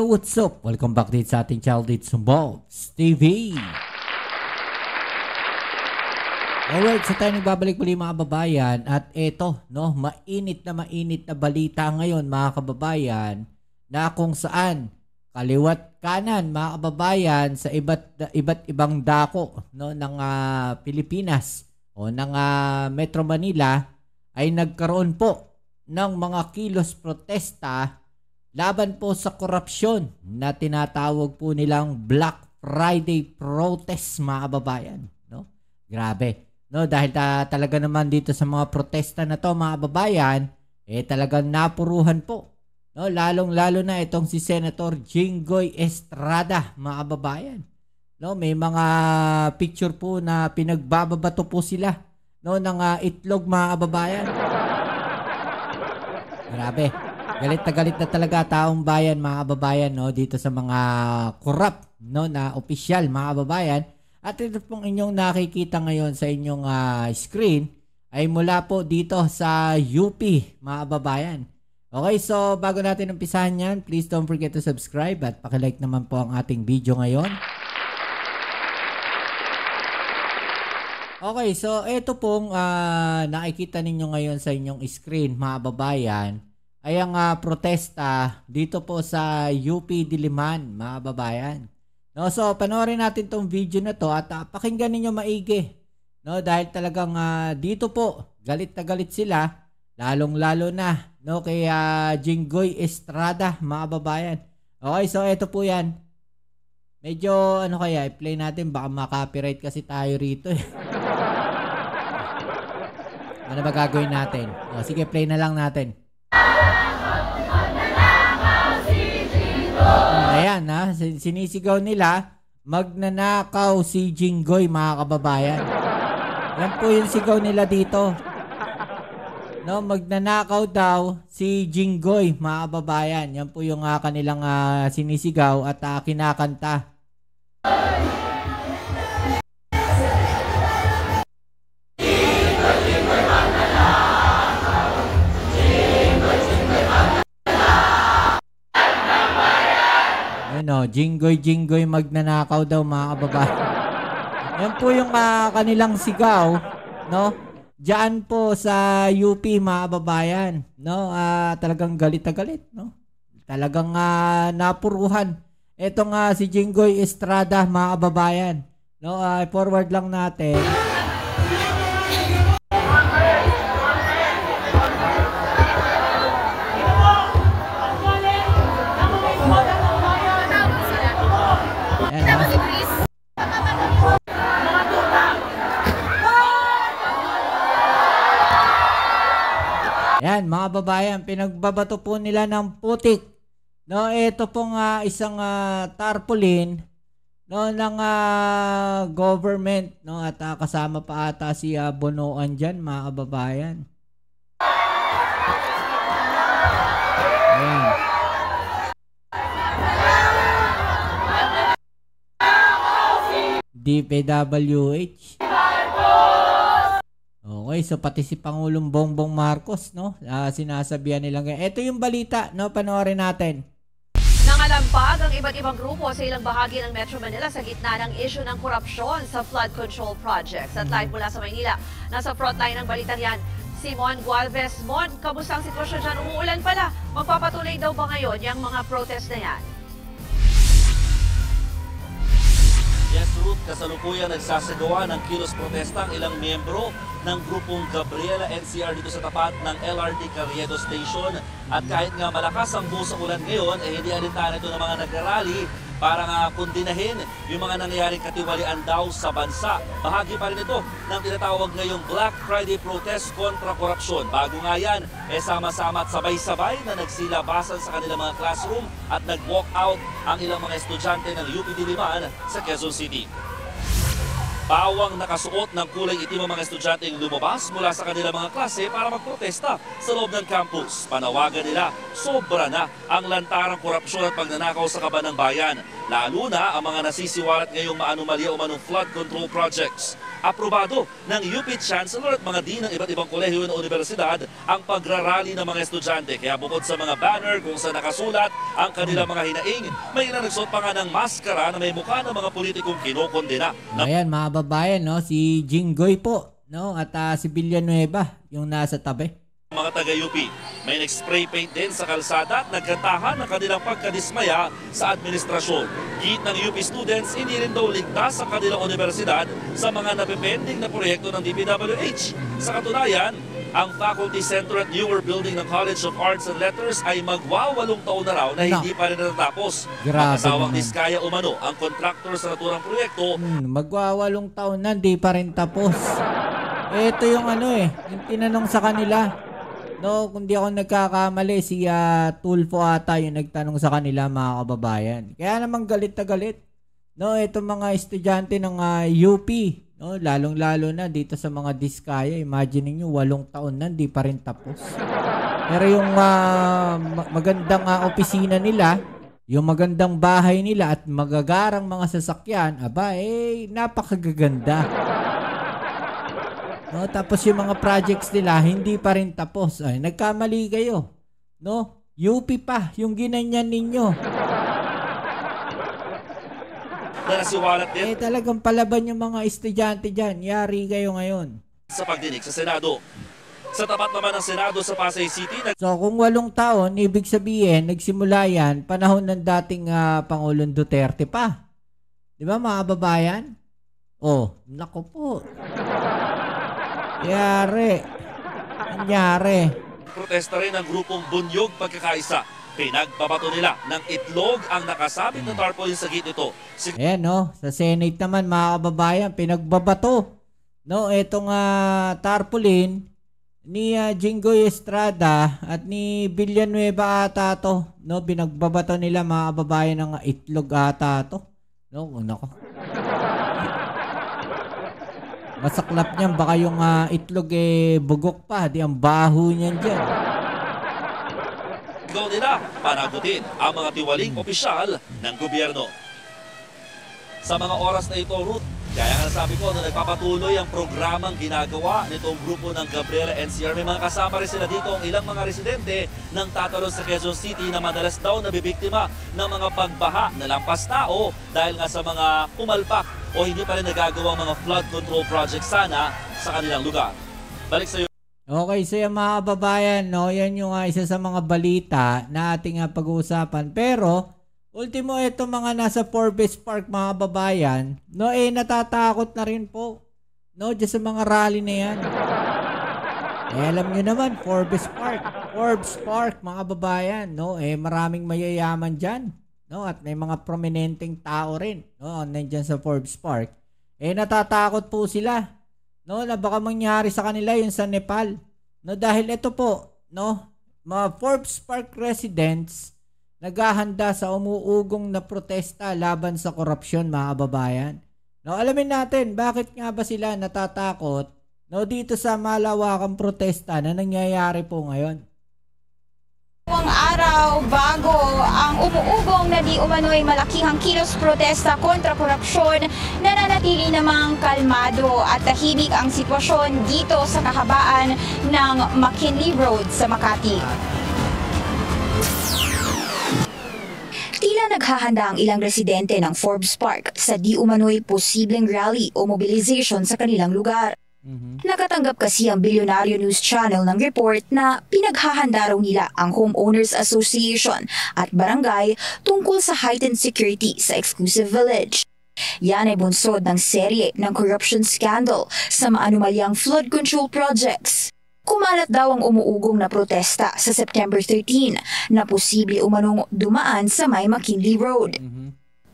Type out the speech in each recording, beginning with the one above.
Hello, what's up? Welcome back din sa ating channel dito sa Bobs TV. Alright, so tayo nagbabalik muli mga kababayan. At eto, no, mainit na balita ngayon mga kababayan na kung saan kaliwat kanan mga kababayan sa iba't ibang dako, no, ng Pilipinas o ng Metro Manila ay nagkaroon po ng mga kilos protesta laban po sa korupsyon na tinatawag po nilang Black Friday protest mga kababayan, no? Grabe, no, dahil talaga naman dito sa mga protesta na to mga kababayan, talagang napuruhan po, no, lalong-lalo na itong si Senator Jinggoy Estrada mga kababayan. No, may mga picture po na pinagbababato po sila, no, ng itlog mga kababayan. Grabe. Galit na talaga taong bayan mga kababayan, no, dito sa mga corrupt, no, na opisyal mga kababayan. At ito pong inyong nakikita ngayon sa inyong screen ay mula po dito sa UP mga kababayan. Okay, so bago natin umpisahan yan, please don't forget to subscribe at pakilike naman po ang ating video ngayon. Okay, so ito pong nakikita ninyo ngayon sa inyong screen mga kababayan ay ang protesta dito po sa UP Diliman mga kababayan. No, so panoorin natin tong video na to at pakinggan ninyo maigi. No, dahil talagang dito po galit na galit sila, lalong-lalo na, no, kay Jinggoy Estrada mga kababayan. Okay, so ito po 'yan. Medyo ano kaya, i-play natin, baka ma-copyright kasi tayo rito eh. Ano ba gagawin natin? O, sige, play na lang natin. Ayan, sinisigaw nila, magnanakaw si Jinggoy mga kababayan. Yan po yung sigaw nila dito. No, magnanakaw daw si Jinggoy mga kababayan. Yan po yung kanilang sinisigaw at kinakanta. No, Jinggoy magnanakaw daw mga kababayan. Yan po yung kanilang sigaw, no? Diyan po sa UP mga kababayan, no? Talagang galit na galit, no? Talagang napuruhan etong si Jinggoy Estrada mga kababayan, no? Forward lang natin. Yan mga babayan, pinagbabato po nila ng putik. No, ito pong isang tarpaulin, no, ng government, no, at kasama pa ata si Bonoan diyan mga kababayan. Ayan. DPWH. Okay, so pati si Pangulong Bongbong Marcos, no, sinasabihan nila ngayon. Ito yung balita, no, panoorin natin. Nangalampag ang iba't ibang grupo sa ilang bahagi ng Metro Manila sa gitna ng issue ng korupsyon sa flood control projects. At live mula sa Maynila, nasa frontline ng balitang yan, si Mon Gualvez. Mon, kamusta ang sitwasyon dyan? Umuulan pala. Magpapatuloy daw ba ngayon yung mga protest na yan? Yes, Ruth, kasalukuyang nagsasagawa ng kilos protesta ang ilang miyembro ng grupong Gabriela NCR dito sa tapat ng LRT Carriedo Station. At kahit nga malakas ang buhos sa ulan ngayon, hindi alintana ito ng mga nagrarally para nga kundinahin yung mga nangyayaring katiwalian daw sa bansa. Bahagi pa rin ito ng tinatawag ngayong Black Friday protest kontra korupsyon. Bago nga yan, sama-sama at sabay-sabay na nagsilabasan sa kanilang mga classroom at nag-walk out ang ilang mga estudyante ng UP Diliman sa Quezon City. Pawang nakasuot ng kulay itim ang mga estudyanteng lumabas mula sa kanilang mga klase para magprotesta sa loob ng campus. Panawagan nila, sobra na ang lantarang korupsyon at pagnanakaw sa kaban ng bayan. Lalo na ang mga nasisiwalat ngayong maanumalya o manong flood control projects. aprobado ng UP Chancellor at mga dean ng iba't ibang kolehiyo ng universidad ang pagrarally ng mga estudyante. Kaya bukod sa mga banner kung saan nakasulat ang kanilang mga hinaing, may ilang nagsuot pa nga ng maskara na may mukha ng mga politikong kinokondena. Ayan mga babayan, no? Si Jinggoy po, no? At si Villanueva yung nasa tabi. Mga taga-UP, may nag-spray paint din sa kalsada at nagkantahan ng kanilang pagkadismaya sa administrasyon. Git ng UP students, hindi rin daw ligtas sa kanilang universidad sa mga napipending na proyekto ng DPWH. Sa katunayan, ang Faculty Center at newer building ng College of Arts and Letters ay magwawalong taon na raw na hindi pa rin natatapos. Makasawang diskaya umano ang contractor sa naturang proyekto. Magwawalong taon na, hindi pa rin tapos. Ito yung yung tinanong sa kanila. No, kung di ako nagkakamali, si Tulfo ata yung nagtanong sa kanila mga kababayan. Kaya naman galit na galit. No, itong mga estudyante ng UP, no, lalong-lalo na dito sa mga diskaya. Imagine niyo 8 taon na, hindi pa rin tapos. Pero yung magandang opisina nila, yung magandang bahay nila at magagarang mga sasakyan, napakagaganda. No, tapos yung mga projects nila hindi pa rin tapos. Ay, nagkamali kayo. No? UP pa yung ginanyan ninyo. Nasiwalat din. Talagang palaban yung mga estudyante diyan. Yari kayo ngayon. Sa pagdinig sa Senado. Sa tapat naman ng Senado sa Pasay City. So kung 8 taon, ibig sabihin nagsimula yan panahon ng dating Pangulong Duterte pa. 'Di ba mga kababayan? Oh, nako po. Nangyari. Protesta rin ang grupong Bunyog Pagkakaisa. Pinagbabato nila ng itlog ang nakasabit na tarpaulin sa gate nito. Ayan, no? Sa Senate naman, mga kababayan, pinagbabato. No, itong tarpaulin ni Jinggoy Estrada at ni Villanueva ata to. No, pinagbabato nila mga kababayan ng itlog ata to. No, nako. Masaklap niyan, baka yung itlog bugok pa, di ang baho niyan dyan. Ikaw nila panagutin ang mga tiwaling opisyal ng gobyerno. Sa mga oras na ito, Ruth, kaya nga nasabi ko na nagpapatuloy ang programang ginagawa nitong grupo ng Gabriela NCR. May mga kasama rin sila dito ang ilang mga residente ng Tatalon sa Quezon City na madalas daw nabibiktima ng mga pagbaha na lampas tao dahil nga sa mga pumalpak o hindi pa rin nagagawang mga flood control project sana sa kanilang lugar. Balik sa iyo. Okay, so yung mga kababayan, no, yan yung isa sa mga balita na ating pag-uusapan. Pero ultimo, ito mga nasa Forbes Park, mga kababayan, no, natatakot na rin po, no, dyan sa mga rally na yan. Alam nyo naman, Forbes Park, mga kababayan, no, maraming mayayaman dyan, no, at may mga prominenteng tao rin, no, nandyan sa Forbes Park. Natatakot po sila, no, na baka mangyari sa kanila yung sa Nepal, no, dahil ito po, no, mga Forbes Park residents, naghahanda sa umuugong na protesta laban sa korupsyon, mga kababayan. No, alamin natin bakit nga ba sila natatakot, no, dito sa malawakang protesta na nangyayari po ngayon. Ang araw bago ang umuugong na di umano'y malakihang kilos protesta kontra korupsyon, nananatili namang kalmado at tahimik ang sitwasyon dito sa kahabaan ng McKinley Road sa Makati. Tila naghahanda ang ilang residente ng Forbes Park sa di umano'y posibleng rally o mobilization sa kanilang lugar. Nakatanggap kasi ang Bilyonaryo News Channel ng report na pinaghahanda raw nila ang Homeowners Association at barangay tungkol sa heightened security sa exclusive village. Yan ay bunsod ng serye ng corruption scandal sa maanumalyang flood control projects. Kumalat daw ang umuugong na protesta sa September 13 na posible umanong dumaan sa may McKinley Road.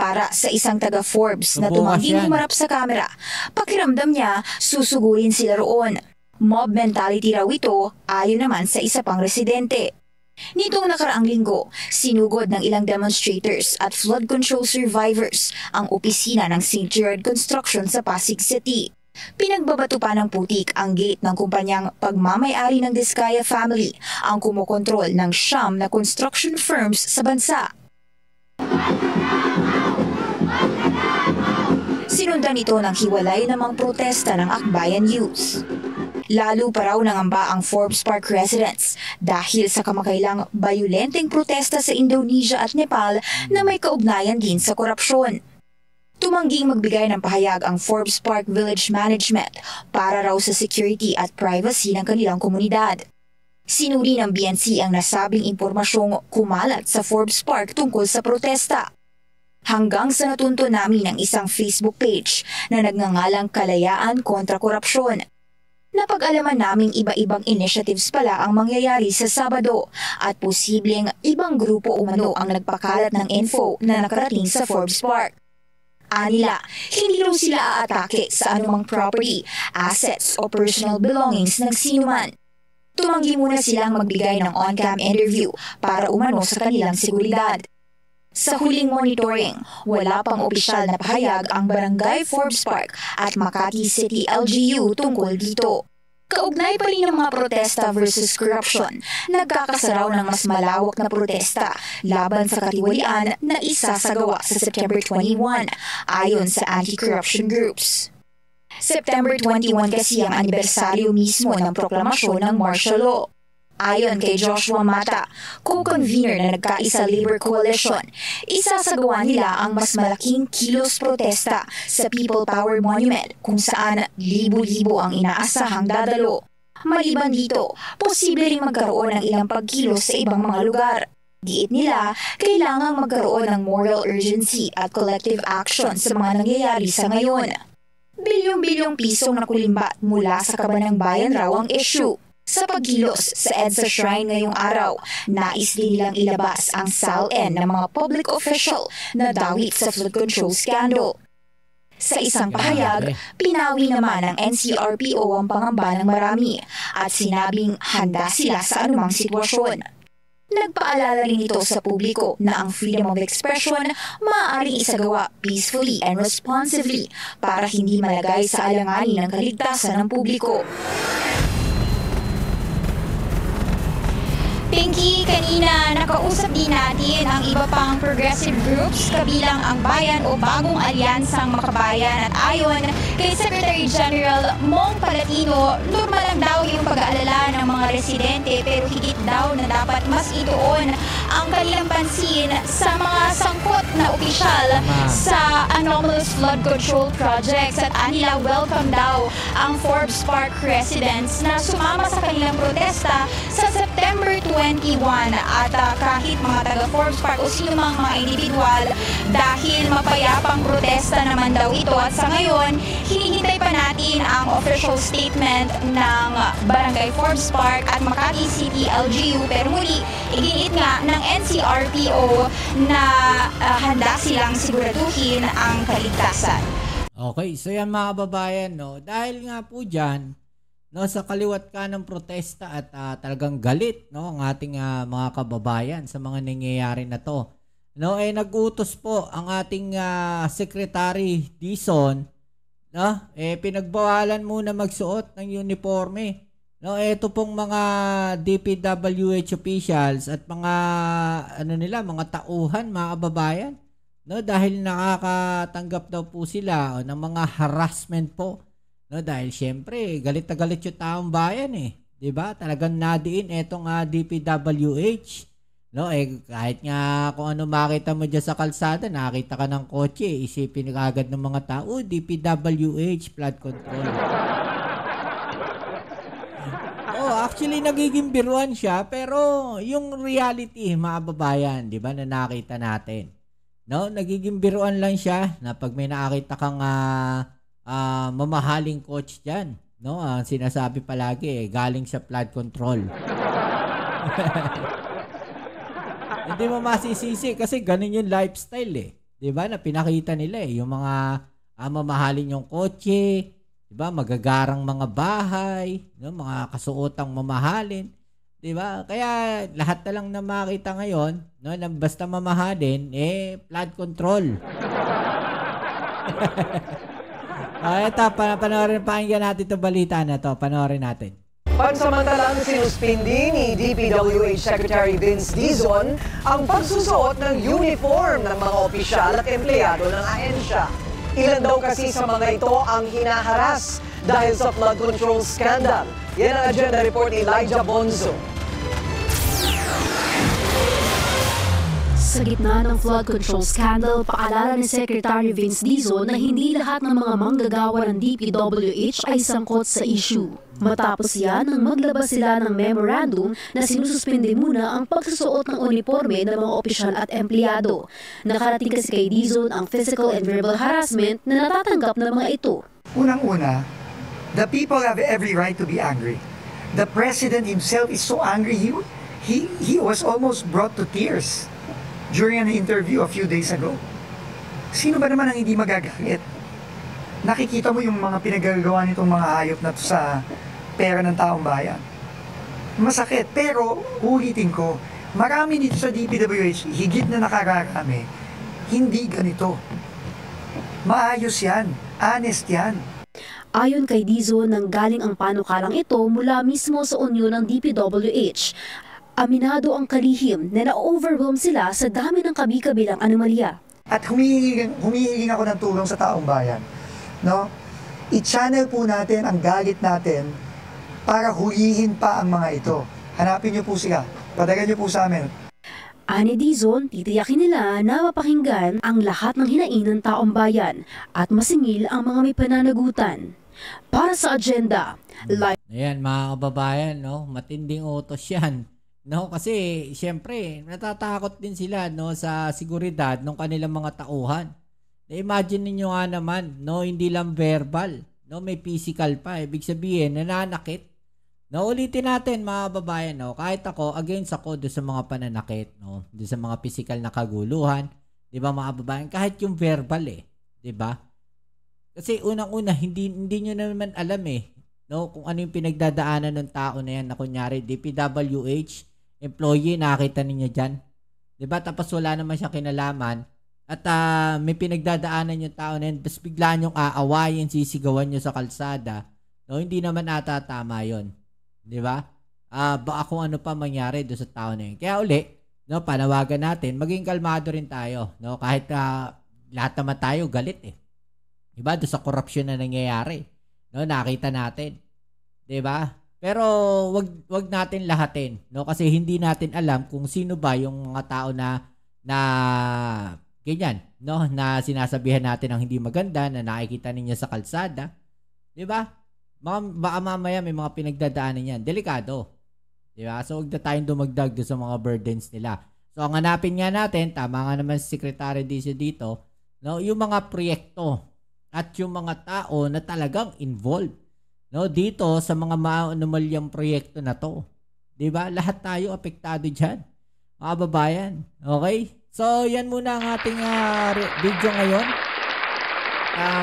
Para sa isang taga-Forbes na tumangging humarap sa kamera, pakiramdam niya susugurin sila roon. Mob mentality raw ito ayon naman sa isa pang residente. Nitong nakaraang linggo, sinugod ng ilang demonstrators at flood control survivors ang opisina ng St. Gerard Construction sa Pasig City. Pinagbabato pa ng putik ang gate ng kumpanyang pagmamay-ari ng Diskaya family, ang kumokontrol ng 9 na construction firms sa bansa. Sinundan ito ng hiwalay namang protesta ng Akbayan Youth. Lalo pa raw nangamba ang Forbes Park residents dahil sa kamakailang bayolenteng protesta sa Indonesia at Nepal na may kaugnayan din sa korupsyon. Tumangging magbigay ng pahayag ang Forbes Park Village Management para raw sa security at privacy ng kanilang komunidad. Sinuri ng BNC ang nasabing impormasyong kumalat sa Forbes Park tungkol sa protesta. Hanggang sa natunto namin ang isang Facebook page na nagngangalang Kalayaan kontra Korupsyon. Napag-alaman naming iba-ibang initiatives pala ang mangyayari sa Sabado at posibleng ibang grupo umano ang nagpakalat ng info na nakarating sa Forbes Park. Anila, hindi raw sila aatake sa anumang property, assets o personal belongings ng sinuman. Tumanggi muna silang magbigay ng on-cam interview para umano sa kanilang seguridad. Sa huling monitoring, wala pang opisyal na pahayag ang Barangay Forbes Park at Makati City LGU tungkol dito. Kaugnay pa rin ng mga protesta versus corruption, nagkakasaraw ng mas malawak na protesta laban sa katiwalian na isasagawa sa September 21 ayon sa anti-corruption groups. September 21 kasi ang anibersaryo mismo ng proklamasyon ng martial law. Ayon kay Joshua Mata, co-convener na Nagkaisa Labor Coalition, isasagawa nila ang mas malaking kilos protesta sa People Power Monument kung saan libo-libo ang inaasahang dadalo. Maliban dito, posible ring magkaroon ng ilang pagkilos sa ibang mga lugar. Giit nila, kailangang magkaroon ng moral urgency at collective action sa mga nangyayari sa ngayon. Bilyong-bilyong pisong nakulimbat mula sa kabanang bayan raw ang issue. Sa pagkilos sa EDSA Shrine ngayong araw, nais din nilang ilabas ang SALN ng mga public official na dawit sa flood control scandal. Sa isang pahayag, pinawi naman ng NCRPO ang pangamba ng marami at sinabing handa sila sa anumang sitwasyon. Nagpaalala rin ito sa publiko na ang freedom of expression maaaring isagawa peacefully and responsively para hindi malagay sa alanganin ng kaligtasan ng publiko. Pinky, kanina nakausap din natin ang iba pang progressive groups kabilang ang Bayan o Bagong Alyansang Makabayan at ayon kay Secretary General Mong Palatino, normal lang daw yung pag-aalala ng mga residente pero higit daw na dapat mas ituon ang kanilang pansin sa mga sangkot na opisyal sa anomalous flood control projects at anila welcome daw ang Forbes Park residents na sumama sa kanilang protesta sa September 21 at kahit mga taga Forbes Park o sino mang mga individual dahil mapayapang protesta naman daw ito at sa ngayon hinihintay pa natin ang official statement ng Barangay Forbes Park at Makati City LGU pero muli iginiit nga ng NCRPO na handa silang siguraduhin ang kaligtasan. Okay, so yan mga kababayan, no? Dahil nga po dyan, no, sa kaliwat ka ng protesta at talagang galit, no, ang ating mga kababayan sa mga nangyayari na to. No, nag-utos po ang ating Secretary Dizon, no, pinagbawalan muna magsuot ng uniforme. No, ito pong mga DPWH officials at mga mga tauhan, mga kababayan, no, dahil nakakatanggap daw po sila ng mga harassment po. No, dahil syempre, galit na galit yung taong bayan eh. 'Di ba? Talagang nadiin etong DPWH. No, kahit nga kung ano makita mo diyan sa kalsada, nakita ka ng kotse, isipin agad ng mga tao, DPWH flood control. Actually nagiging biruan siya, pero yung reality, mga babayan, 'di ba, na nakita natin. No, nagiging biruan lang siya na pag may nakita kang mamahaling coach dyan, no? Ang sinasabi palagi galing sa flood control. Hindi mo masisisi kasi ganun yung lifestyle eh. 'Di ba? Na pinakita nila yung mga mamahalin yung kotse, 'di ba? Magagarang mga bahay, no? Mga kasuotang mamahalin, 'di ba? Kaya lahat na lang na makita ngayon, no, na basta mamahalin flood control. Ito, pakinggan natin itong balita na to. Panoorin natin. Pansamantalang sinuspindi ni DPWH Secretary Vince Dizon ang pagsusuot ng uniform ng mga opisyal at empleyado ng ahensya. Ilan daw kasi sa mga ito ang hinaharas dahil sa flood control scandal. Yan ang agenda report ni Elijah Bonzo. Sa gitna ng flood control scandal, paalala ni Secretary Vince Dizon na hindi lahat ng mga manggagawa ng DPWH ay sangkot sa issue. Matapos yan nang maglabas sila ng memorandum na sinususpindi muna ang pagsusuot ng uniforme ng mga opisyal at empleyado. Nakarating kasi kay Dizon ang physical and verbal harassment na natatanggap ng mga ito. Unang-una, the people have every right to be angry. The president himself is so angry, he was almost brought to tears during an interview a few days ago. Sino ba naman ang hindi magagalit? Nakikita mo yung mga pinagagawa nitong mga hayop na to sa pera ng taong bayan. Masakit, pero ulitin ko, marami dito sa DPWH, higit na nakararami, hindi ganito. Maayos yan, honest yan. Ayon kay Dizon, nanggaling ang panukalang ito mula mismo sa unyon ng DPWH. Aminado ang kalihim na na-overwhelm sila sa dami ng kabi-kabilang anomalya. At humihiling ako ng tulong sa taong bayan. No? I-channel po natin ang galit natin para hulihin pa ang mga ito. Hanapin niyo po sila. Padagan niyo po sa amin. Ani Dizon, titiyakin nila na mapakinggan ang lahat ng hinaing ng taong bayan at masingil ang mga may pananagutan. Para sa agenda, Ayan mga kababayan, no? Matinding utos yan. No, kasi siyempre natatakot din sila no sa seguridad ng kanilang mga tauhan. Na-imagine niyo nga naman, no, hindi lang verbal, no, may physical pa. Ibig sabihin nananakit. No, ulitin natin mga kababayan, no, kahit ako against ako do sa mga pananakit, no, do sa mga physical na kaguluhan, 'di ba mga kababayan, kahit yung verbal 'di ba? Kasi unang-una hindi niyo naman alam no, kung ano yung pinagdadaanan ng tao na yan na kunyari DPWH employee, nakita ninyo dyan. Diba? Tapos wala naman siya kinalaman. At may pinagdadaanan yung tao na yun. Tapos bigla nyong aawayin, sisigawan nyo sa kalsada. No, hindi naman ata tama yun. Diba? Baka kung ano pa mangyari doon sa tao na yun. Kaya uli, no, panawagan natin, maging kalmado rin tayo. No? Kahit lahat naman tayo galit Diba? Doon sa korupsyon na nangyayari. No? Nakita natin. Diba? Pero wag natin lahatin, no, kasi hindi natin alam kung sino ba yung mga tao na ganyan, no, na sinasabihan natin ang hindi maganda na nakikita ninyo sa kalsada. 'Di ba? Baka mamaya may mga pinagdadaanan yan. Delikado. 'Di ba? So wag na tayong dumagdag do sa mga burdens nila. So ang hanapin nga natin, tama nga naman si Secretary dito, no, yung mga proyekto at yung mga tao na talagang involved. No, dito sa mga maanomalyang proyekto na to. 'Di ba? Lahat tayo apektado diyan. Mga babayan. Okay? So, yan muna ang ating video ngayon.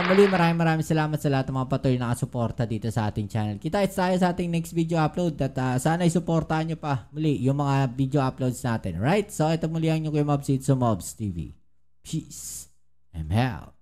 Muli maraming salamat sa lahat ng mga patuloy na nakasuporta dito sa ating channel. Kita-kits tayo sa ating next video upload at sana isuportahan nyo pa muli yung mga video uploads natin. Right? So, ito muli ang inyong Kuya Mobs, it's Mobs TV. Peace and health.